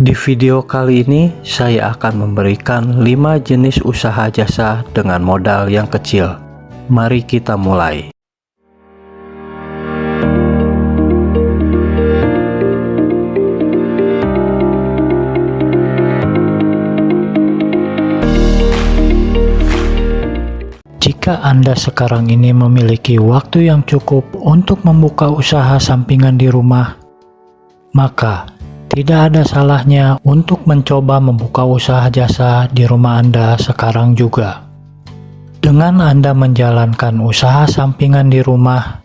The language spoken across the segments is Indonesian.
Di video kali ini, saya akan memberikan 5 jenis usaha jasa dengan modal yang kecil. Mari kita mulai. Jika Anda sekarang ini memiliki waktu yang cukup untuk membuka usaha sampingan di rumah, maka tidak ada salahnya untuk mencoba membuka usaha jasa di rumah Anda sekarang juga. Dengan Anda menjalankan usaha sampingan di rumah,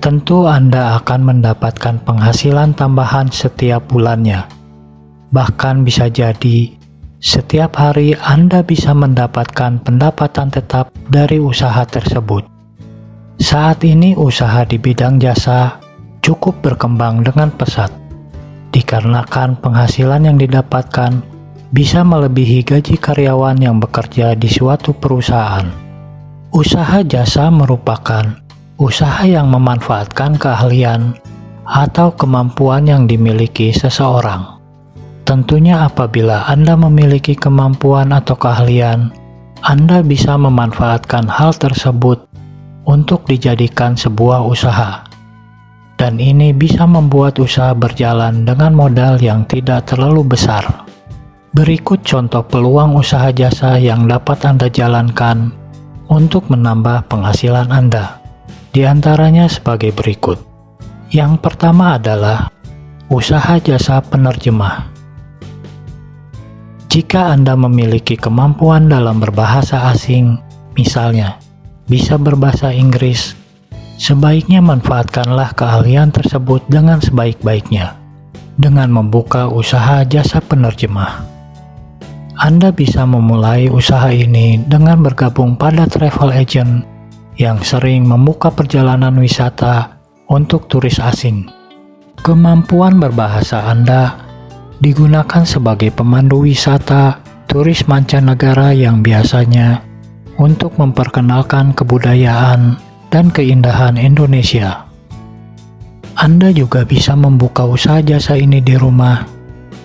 tentu Anda akan mendapatkan penghasilan tambahan setiap bulannya. Bahkan bisa jadi setiap hari Anda bisa mendapatkan pendapatan tetap dari usaha tersebut. Saat ini usaha di bidang jasa cukup berkembang dengan pesat, dikarenakan penghasilan yang didapatkan bisa melebihi gaji karyawan yang bekerja di suatu perusahaan. Usaha jasa merupakan usaha yang memanfaatkan keahlian atau kemampuan yang dimiliki seseorang. Tentunya apabila Anda memiliki kemampuan atau keahlian, Anda bisa memanfaatkan hal tersebut untuk dijadikan sebuah usaha. Dan ini bisa membuat usaha berjalan dengan modal yang tidak terlalu besar. Berikut contoh peluang usaha jasa yang dapat Anda jalankan untuk menambah penghasilan Anda. Di antaranya sebagai berikut. Yang pertama adalah usaha jasa penerjemah. Jika Anda memiliki kemampuan dalam berbahasa asing, misalnya bisa berbahasa Inggris, sebaiknya manfaatkanlah keahlian tersebut dengan sebaik-baiknya dengan membuka usaha jasa penerjemah. Anda bisa memulai usaha ini dengan bergabung pada travel agent yang sering membuka perjalanan wisata untuk turis asing. Kemampuan berbahasa Anda digunakan sebagai pemandu wisata turis mancanegara yang biasanya untuk memperkenalkan kebudayaan dan keindahan Indonesia. Anda juga bisa membuka usaha jasa ini di rumah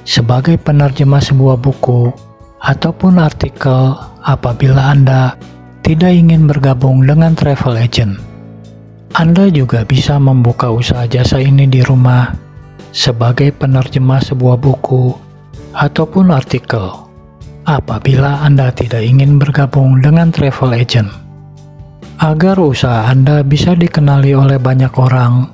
sebagai penerjemah sebuah buku ataupun artikel apabila Anda tidak ingin bergabung dengan travel agent. Anda juga bisa membuka usaha jasa ini di rumah sebagai penerjemah sebuah buku ataupun artikel apabila Anda tidak ingin bergabung dengan travel agent. Agar usaha Anda bisa dikenali oleh banyak orang,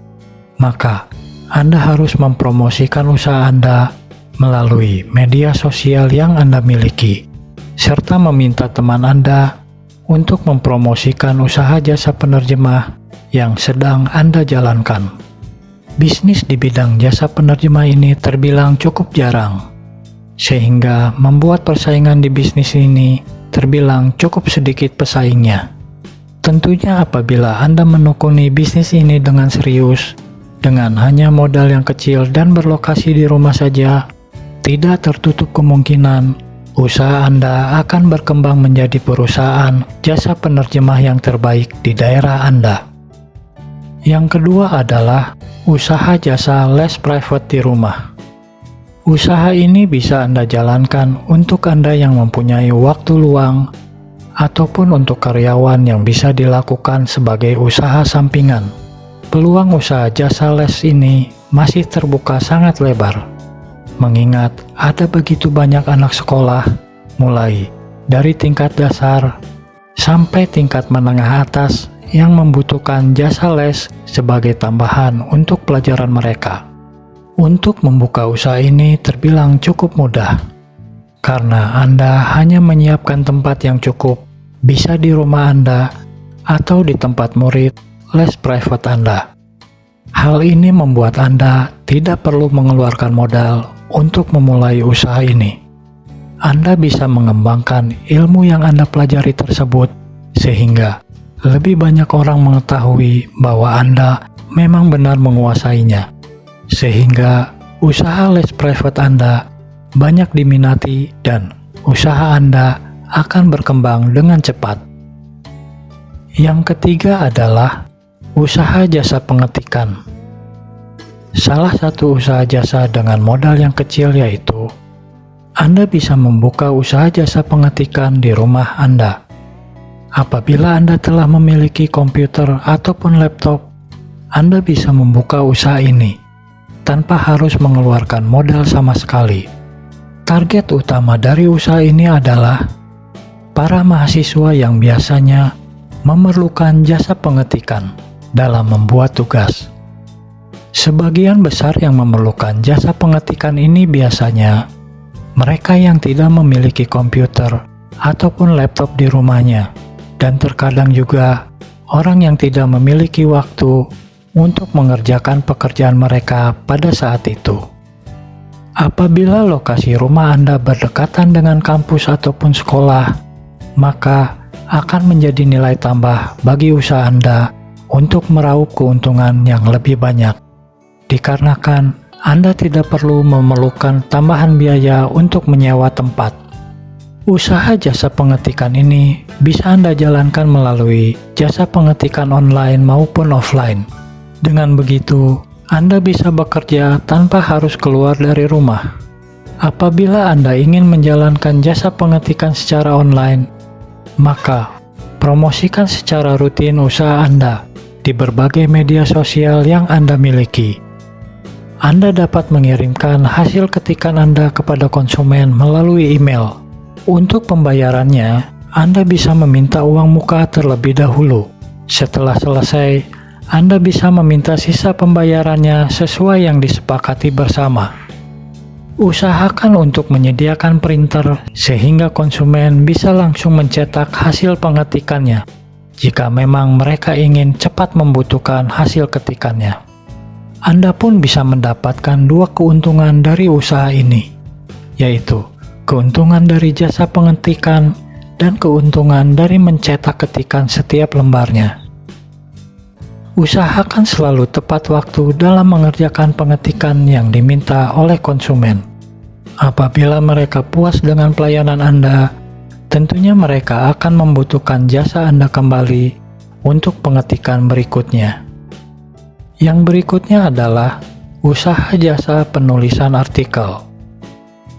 maka Anda harus mempromosikan usaha Anda melalui media sosial yang Anda miliki, serta meminta teman Anda untuk mempromosikan usaha jasa penerjemah yang sedang Anda jalankan. Bisnis di bidang jasa penerjemah ini terbilang cukup jarang, sehingga membuat persaingan di bisnis ini terbilang cukup sedikit pesaingnya. Tentunya apabila Anda menekuni bisnis ini dengan serius, dengan hanya modal yang kecil dan berlokasi di rumah saja, tidak tertutup kemungkinan usaha Anda akan berkembang menjadi perusahaan jasa penerjemah yang terbaik di daerah Anda. Yang kedua adalah usaha jasa les private di rumah. Usaha ini bisa Anda jalankan untuk Anda yang mempunyai waktu luang ataupun untuk karyawan yang bisa dilakukan sebagai usaha sampingan. Peluang usaha jasa les ini masih terbuka sangat lebar, mengingat ada begitu banyak anak sekolah, mulai dari tingkat dasar sampai tingkat menengah atas yang membutuhkan jasa les sebagai tambahan untuk pelajaran mereka. Untuk membuka usaha ini terbilang cukup mudah, karena Anda hanya menyiapkan tempat yang cukup, bisa di rumah Anda atau di tempat murid les private Anda. Hal ini membuat Anda tidak perlu mengeluarkan modal untuk memulai usaha ini. Anda bisa mengembangkan ilmu yang Anda pelajari tersebut, sehingga lebih banyak orang mengetahui bahwa Anda memang benar menguasainya, sehingga usaha les private Anda banyak diminati dan usaha Anda akan berkembang dengan cepat. Yang ketiga adalah usaha jasa pengetikan. Salah satu usaha jasa dengan modal yang kecil yaitu Anda bisa membuka usaha jasa pengetikan di rumah Anda. Apabila Anda telah memiliki komputer ataupun laptop, Anda bisa membuka usaha ini tanpa harus mengeluarkan modal sama sekali. Target utama dari usaha ini adalah para mahasiswa yang biasanya memerlukan jasa pengetikan dalam membuat tugas. Sebagian besar yang memerlukan jasa pengetikan ini biasanya mereka yang tidak memiliki komputer ataupun laptop di rumahnya, dan terkadang juga orang yang tidak memiliki waktu untuk mengerjakan pekerjaan mereka pada saat itu. Apabila lokasi rumah Anda berdekatan dengan kampus ataupun sekolah, maka akan menjadi nilai tambah bagi usaha Anda untuk meraup keuntungan yang lebih banyak, dikarenakan Anda tidak perlu memerlukan tambahan biaya untuk menyewa tempat. Usaha jasa pengetikan ini bisa Anda jalankan melalui jasa pengetikan online maupun offline. Dengan begitu, Anda bisa bekerja tanpa harus keluar dari rumah. Apabila Anda ingin menjalankan jasa pengetikan secara online, maka promosikan secara rutin usaha Anda di berbagai media sosial yang Anda miliki. Anda dapat mengirimkan hasil ketikan Anda kepada konsumen melalui email. Untuk pembayarannya, Anda bisa meminta uang muka terlebih dahulu. Setelah selesai, Anda bisa meminta sisa pembayarannya sesuai yang disepakati bersama. Usahakan untuk menyediakan printer sehingga konsumen bisa langsung mencetak hasil pengetikannya jika memang mereka ingin cepat membutuhkan hasil ketikannya. Anda pun bisa mendapatkan dua keuntungan dari usaha ini, yaitu keuntungan dari jasa pengetikan dan keuntungan dari mencetak ketikan setiap lembarnya. Usahakan selalu tepat waktu dalam mengerjakan pengetikan yang diminta oleh konsumen. Apabila mereka puas dengan pelayanan Anda, tentunya mereka akan membutuhkan jasa Anda kembali untuk pengetikan berikutnya. Yang berikutnya adalah usaha jasa penulisan artikel.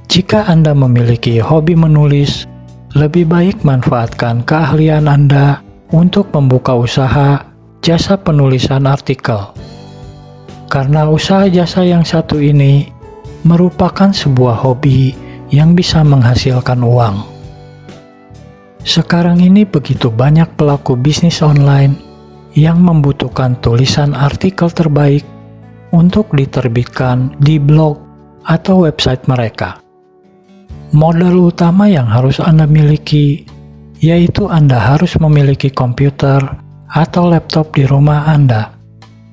Jika Anda memiliki hobi menulis, lebih baik manfaatkan keahlian Anda untuk membuka usaha jasa penulisan artikel. Karena usaha jasa yang satu ini merupakan sebuah hobi yang bisa menghasilkan uang. Sekarang ini begitu banyak pelaku bisnis online yang membutuhkan tulisan artikel terbaik untuk diterbitkan di blog atau website mereka. Modal utama yang harus Anda miliki yaitu Anda harus memiliki komputer atau laptop di rumah Anda,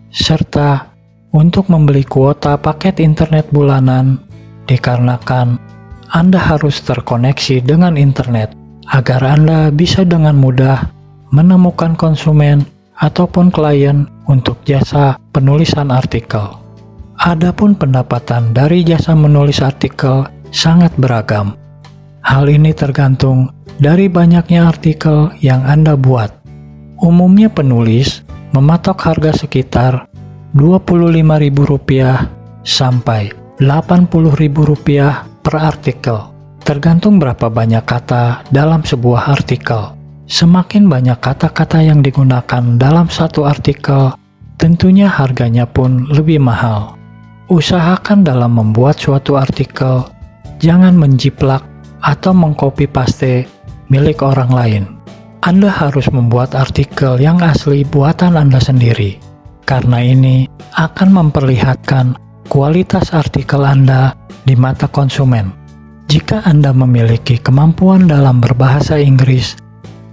serta untuk membeli kuota paket internet bulanan, dikarenakan Anda harus terkoneksi dengan internet agar Anda bisa dengan mudah menemukan konsumen ataupun klien untuk jasa penulisan artikel. Adapun pendapatan dari jasa menulis artikel sangat beragam. Hal ini tergantung dari banyaknya artikel yang Anda buat. Umumnya penulis mematok harga sekitar Rp25.000 sampai Rp80.000 per artikel, tergantung berapa banyak kata dalam sebuah artikel. Semakin banyak kata-kata yang digunakan dalam satu artikel, tentunya harganya pun lebih mahal. Usahakan dalam membuat suatu artikel, jangan menjiplak atau mengcopy paste milik orang lain. Anda harus membuat artikel yang asli buatan Anda sendiri, karena ini akan memperlihatkan kualitas artikel Anda di mata konsumen. Jika Anda memiliki kemampuan dalam berbahasa Inggris,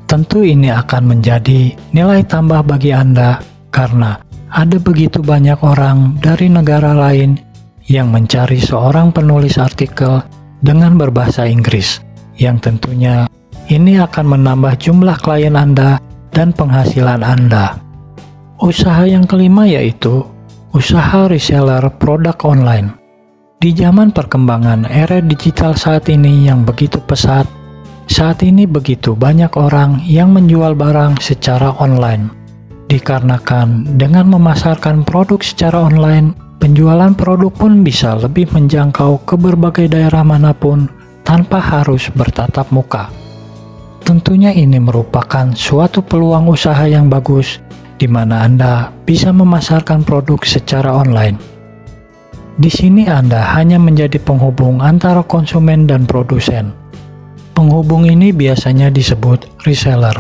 tentu ini akan menjadi nilai tambah bagi Anda karena ada begitu banyak orang dari negara lain yang mencari seorang penulis artikel dengan berbahasa Inggris, yang tentunya ini akan menambah jumlah klien Anda dan penghasilan Anda. Usaha yang kelima yaitu usaha reseller produk online. Di zaman perkembangan era digital saat ini yang begitu pesat, saat ini begitu banyak orang yang menjual barang secara online. Dikarenakan dengan memasarkan produk secara online, Penjualan produk pun bisa lebih menjangkau ke berbagai daerah manapun tanpa harus bertatap muka. Tentunya ini merupakan suatu peluang usaha yang bagus di mana Anda bisa memasarkan produk secara online. Di sini Anda hanya menjadi penghubung antara konsumen dan produsen. Penghubung ini biasanya disebut reseller.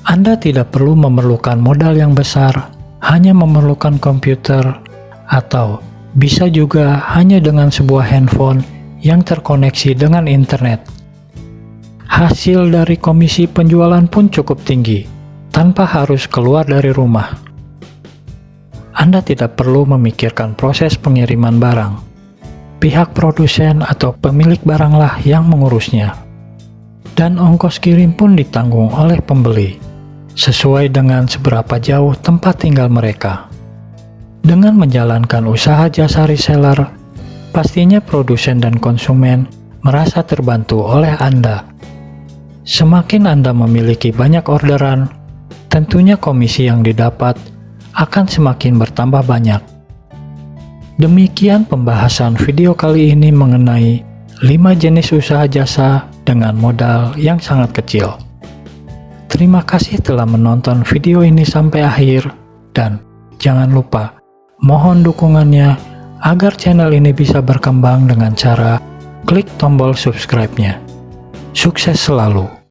Anda tidak perlu memerlukan modal yang besar, hanya memerlukan komputer, atau bisa juga hanya dengan sebuah handphone yang terkoneksi dengan internet. Hasil dari komisi penjualan pun cukup tinggi, tanpa harus keluar dari rumah. Anda tidak perlu memikirkan proses pengiriman barang. Pihak produsen atau pemilik baranglah yang mengurusnya. Dan ongkos kirim pun ditanggung oleh pembeli, sesuai dengan seberapa jauh tempat tinggal mereka. Dengan menjalankan usaha jasa reseller, pastinya produsen dan konsumen merasa terbantu oleh Anda. Semakin Anda memiliki banyak orderan, tentunya komisi yang didapat akan semakin bertambah banyak. Demikian pembahasan video kali ini mengenai 5 jenis usaha jasa dengan modal yang sangat kecil. Terima kasih telah menonton video ini sampai akhir, dan jangan lupa mohon dukungannya agar channel ini bisa berkembang dengan cara klik tombol subscribe-nya. Sukses selalu!